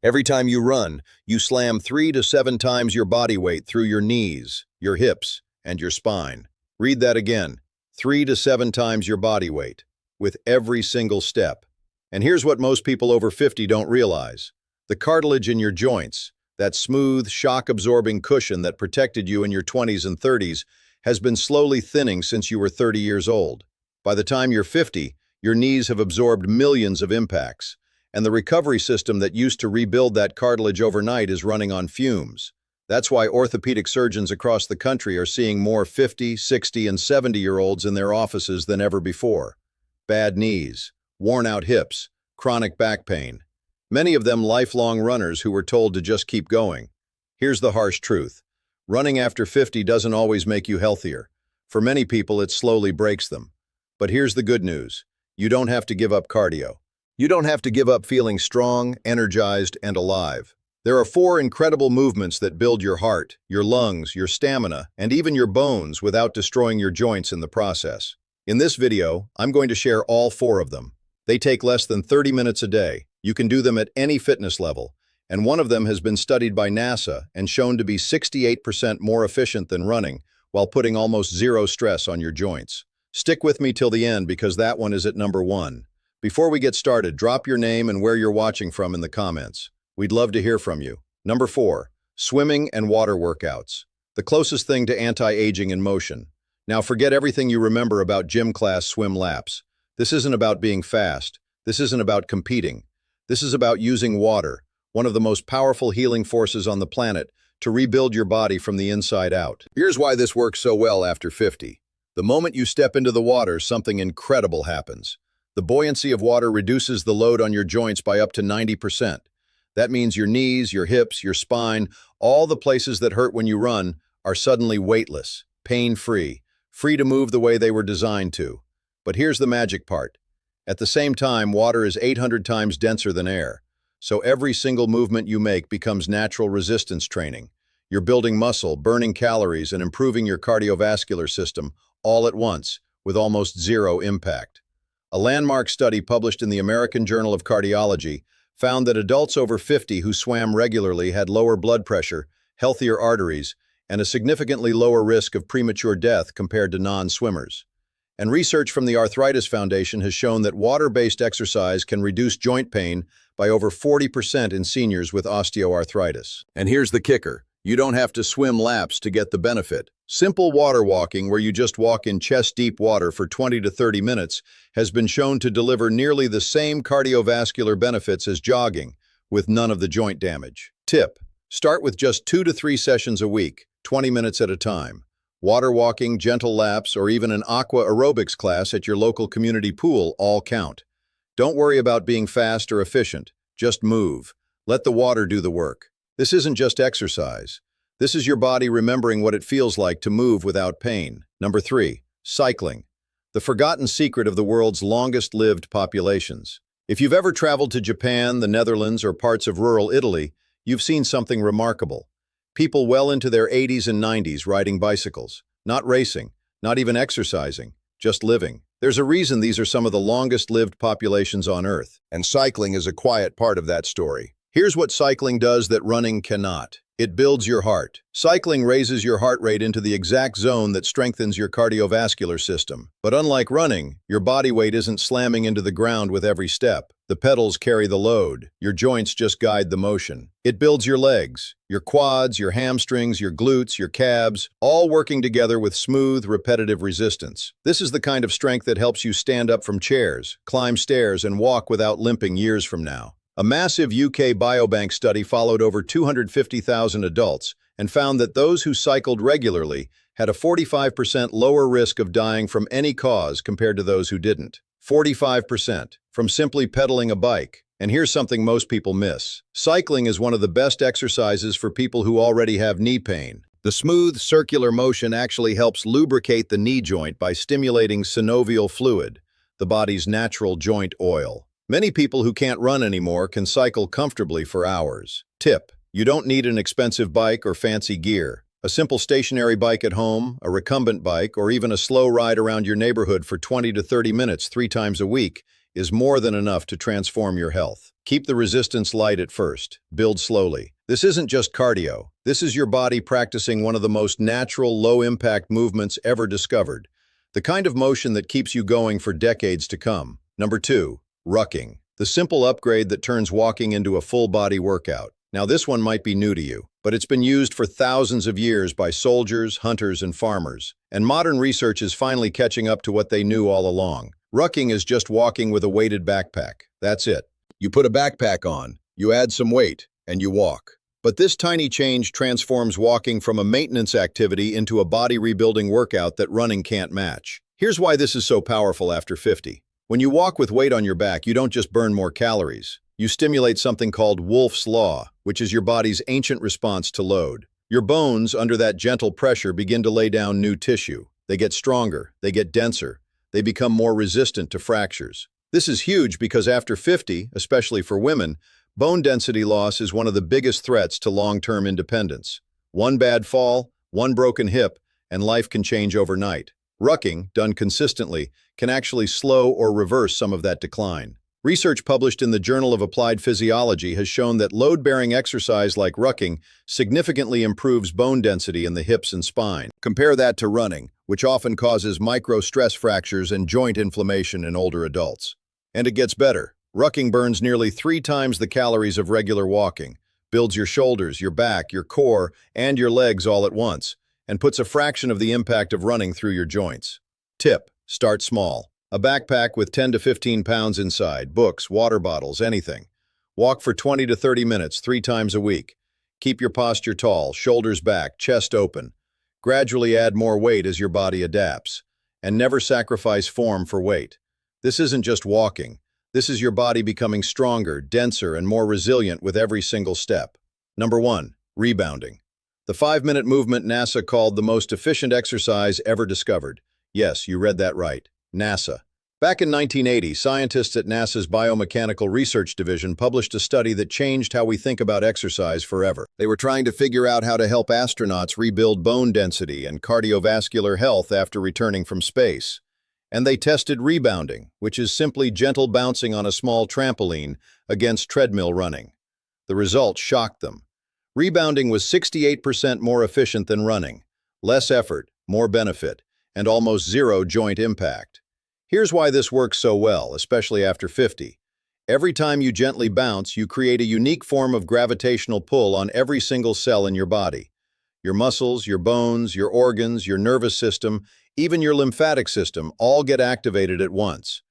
Every time you run, you slam 3 to 7 times your body weight through your knees, your hips, and your spine. Read that again. 3 to 7 times your body weight, with every single step. And here's what most people over 50 don't realize. The cartilage in your joints, that smooth, shock-absorbing cushion that protected you in your 20s and 30s, has been slowly thinning since you were 30 years old. By the time you're 50, your knees have absorbed millions of impacts, and the recovery system that used to rebuild that cartilage overnight is running on fumes. That's why orthopedic surgeons across the country are seeing more 50, 60, and 70-year-olds in their offices than ever before. Bad knees, worn-out hips, chronic back pain. Many of them lifelong runners who were told to just keep going. Here's the harsh truth. Running after 50 doesn't always make you healthier. For many people, it slowly breaks them. But here's the good news. You don't have to give up cardio. You don't have to give up feeling strong, energized, and alive. There are 4 incredible movements that build your heart, your lungs, your stamina, and even your bones without destroying your joints in the process. In this video, I'm going to share all 4 of them. They take less than 30 minutes a day. You can do them at any fitness level, and one of them has been studied by NASA and shown to be 68% more efficient than running, while putting almost zero stress on your joints. Stick with me till the end because that one is at number 1. Before we get started, drop your name and where you're watching from in the comments. We'd love to hear from you. Number 4, swimming and water workouts. The closest thing to anti-aging in motion. Now forget everything you remember about gym class swim laps. This isn't about being fast. This isn't about competing. This is about using water, one of the most powerful healing forces on the planet, to rebuild your body from the inside out. Here's why this works so well after 50. The moment you step into the water, something incredible happens. The buoyancy of water reduces the load on your joints by up to 90%. That means your knees, your hips, your spine, all the places that hurt when you run, are suddenly weightless, pain-free, free to move the way they were designed to. But here's the magic part. At the same time, water is 800 times denser than air, so every single movement you make becomes natural resistance training. You're building muscle, burning calories, and improving your cardiovascular system all at once, with almost zero impact. A landmark study published in the American Journal of Cardiology found that adults over 50 who swam regularly had lower blood pressure, healthier arteries, and a significantly lower risk of premature death compared to non-swimmers. And research from the Arthritis Foundation has shown that water-based exercise can reduce joint pain by over 40% in seniors with osteoarthritis. And here's the kicker. You don't have to swim laps to get the benefit. Simple water walking, where you just walk in chest-deep water for 20 to 30 minutes, has been shown to deliver nearly the same cardiovascular benefits as jogging, with none of the joint damage. Tip: start with just 2 to 3 sessions a week, 20 minutes at a time. Water walking, gentle laps, or even an aqua aerobics class at your local community pool all count. Don't worry about being fast or efficient. Just move. Let the water do the work. This isn't just exercise. This is your body remembering what it feels like to move without pain. Number 3, cycling. The forgotten secret of the world's longest-lived populations. If you've ever traveled to Japan, the Netherlands, or parts of rural Italy, you've seen something remarkable. People well into their 80s and 90s riding bicycles. Not racing, not even exercising, just living. There's a reason these are some of the longest-lived populations on Earth, and cycling is a quiet part of that story. Here's what cycling does that running cannot. It builds your heart. Cycling raises your heart rate into the exact zone that strengthens your cardiovascular system. But unlike running, your body weight isn't slamming into the ground with every step. The pedals carry the load. Your joints just guide the motion. It builds your legs, your quads, your hamstrings, your glutes, your calves, all working together with smooth, repetitive resistance. This is the kind of strength that helps you stand up from chairs, climb stairs, and walk without limping years from now. A massive UK biobank study followed over 250,000 adults and found that those who cycled regularly had a 45% lower risk of dying from any cause compared to those who didn't. 45% from simply pedaling a bike. And here's something most people miss. Cycling is one of the best exercises for people who already have knee pain. The smooth, circular motion actually helps lubricate the knee joint by stimulating synovial fluid, the body's natural joint oil. Many people who can't run anymore can cycle comfortably for hours. Tip: you don't need an expensive bike or fancy gear. A simple stationary bike at home, a recumbent bike, or even a slow ride around your neighborhood for 20 to 30 minutes 3 times a week is more than enough to transform your health. Keep the resistance light at first. Build slowly. This isn't just cardio. This is your body practicing one of the most natural, low-impact movements ever discovered. The kind of motion that keeps you going for decades to come. Number 2, rucking. The simple upgrade that turns walking into a full-body workout. Now this one might be new to you, but it's been used for thousands of years by soldiers, hunters, and farmers. And modern research is finally catching up to what they knew all along. Rucking is just walking with a weighted backpack. That's it. You put a backpack on, you add some weight, and you walk. But this tiny change transforms walking from a maintenance activity into a body-rebuilding workout that running can't match. Here's why this is so powerful after 50. When you walk with weight on your back, you don't just burn more calories. You stimulate something called Wolff's Law, which is your body's ancient response to load. Your bones, under that gentle pressure, begin to lay down new tissue. They get stronger, they get denser, they become more resistant to fractures. This is huge because after 50, especially for women, bone density loss is one of the biggest threats to long-term independence. One bad fall, one broken hip, and life can change overnight. Rucking, done consistently, can actually slow or reverse some of that decline. Research published in the Journal of Applied Physiology has shown that load-bearing exercise like rucking significantly improves bone density in the hips and spine. Compare that to running, which often causes micro-stress fractures and joint inflammation in older adults. And it gets better. Rucking burns nearly 3 times the calories of regular walking, builds your shoulders, your back, your core, and your legs all at once, and puts a fraction of the impact of running through your joints. Tip: start small. A backpack with 10 to 15 pounds inside, books, water bottles, anything. Walk for 20 to 30 minutes 3 times a week. Keep your posture tall, shoulders back, chest open. Gradually add more weight as your body adapts. And never sacrifice form for weight. This isn't just walking. This is your body becoming stronger, denser, and more resilient with every single step. Number 1, rebounding. The 5-minute movement NASA called the most efficient exercise ever discovered. Yes, you read that right. NASA. Back in 1980, scientists at NASA's Biomechanical Research Division published a study that changed how we think about exercise forever. They were trying to figure out how to help astronauts rebuild bone density and cardiovascular health after returning from space. And they tested rebounding, which is simply gentle bouncing on a small trampoline against treadmill running. The results shocked them. Rebounding was 68% more efficient than running. Less effort, more benefit, and almost zero joint impact. Here's why this works so well, especially after 50. Every time you gently bounce, you create a unique form of gravitational pull on every single cell in your body. Your muscles, your bones, your organs, your nervous system, even your lymphatic system all get activated at once.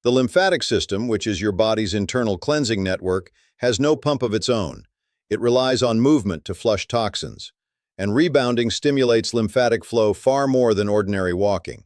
The lymphatic system, which is your body's internal cleansing network, has no pump of its own. It relies on movement to flush toxins. And rebounding stimulates lymphatic flow far more than ordinary walking.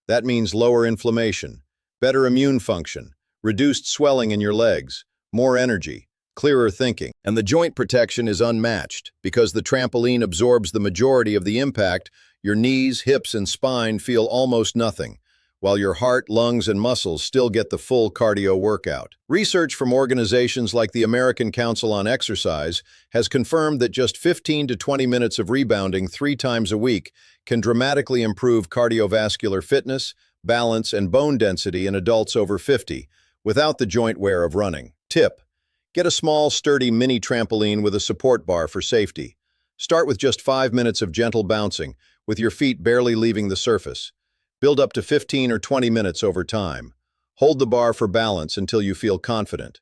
That means lower inflammation, better immune function, reduced swelling in your legs, more energy, clearer thinking. And the joint protection is unmatched. Because the trampoline absorbs the majority of the impact, your knees, hips, and spine feel almost nothing, while your heart, lungs, and muscles still get the full cardio workout. Research from organizations like the American Council on Exercise has confirmed that just 15 to 20 minutes of rebounding 3 times a week can dramatically improve cardiovascular fitness, balance, and bone density in adults over 50, without the joint wear of running. Tip: get a small, sturdy mini trampoline with a support bar for safety. Start with just 5 minutes of gentle bouncing, with your feet barely leaving the surface. Build up to 15 or 20 minutes over time. Hold the bar for balance until you feel confident.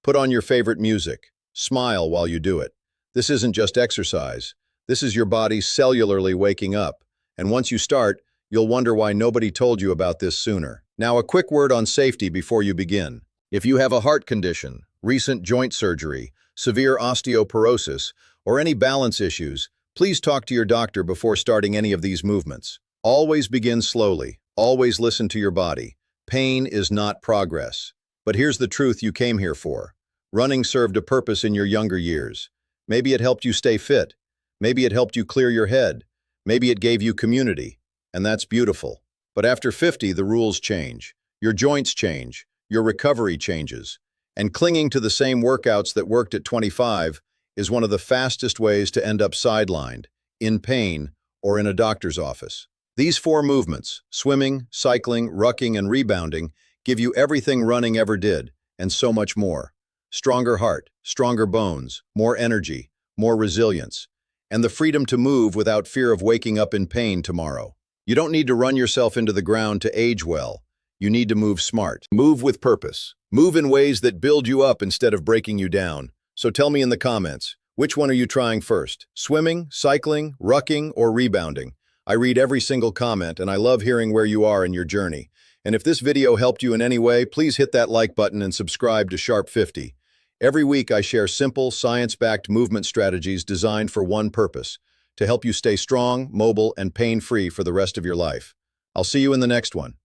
Put on your favorite music. Smile while you do it. This isn't just exercise. This is your body cellularly waking up. And once you start, you'll wonder why nobody told you about this sooner. Now, a quick word on safety before you begin. If you have a heart condition, recent joint surgery, severe osteoporosis, or any balance issues, please talk to your doctor before starting any of these movements. Always begin slowly. Always listen to your body. Pain is not progress. But here's the truth you came here for. Running served a purpose in your younger years. Maybe it helped you stay fit. Maybe it helped you clear your head. Maybe it gave you community. And that's beautiful. But after 50, the rules change. Your joints change. Your recovery changes. And clinging to the same workouts that worked at 25 is one of the fastest ways to end up sidelined, in pain, or in a doctor's office. These 4 movements, swimming, cycling, rucking, and rebounding, give you everything running ever did, and so much more. Stronger heart, stronger bones, more energy, more resilience, and the freedom to move without fear of waking up in pain tomorrow. You don't need to run yourself into the ground to age well. You need to move smart. Move with purpose. Move in ways that build you up instead of breaking you down. So tell me in the comments, which one are you trying first? Swimming, cycling, rucking, or rebounding? I read every single comment, and I love hearing where you are in your journey. And if this video helped you in any way, please hit that like button and subscribe to Sharp 50. Every week I share simple, science-backed movement strategies designed for one purpose, to help you stay strong, mobile, and pain-free for the rest of your life. I'll see you in the next one.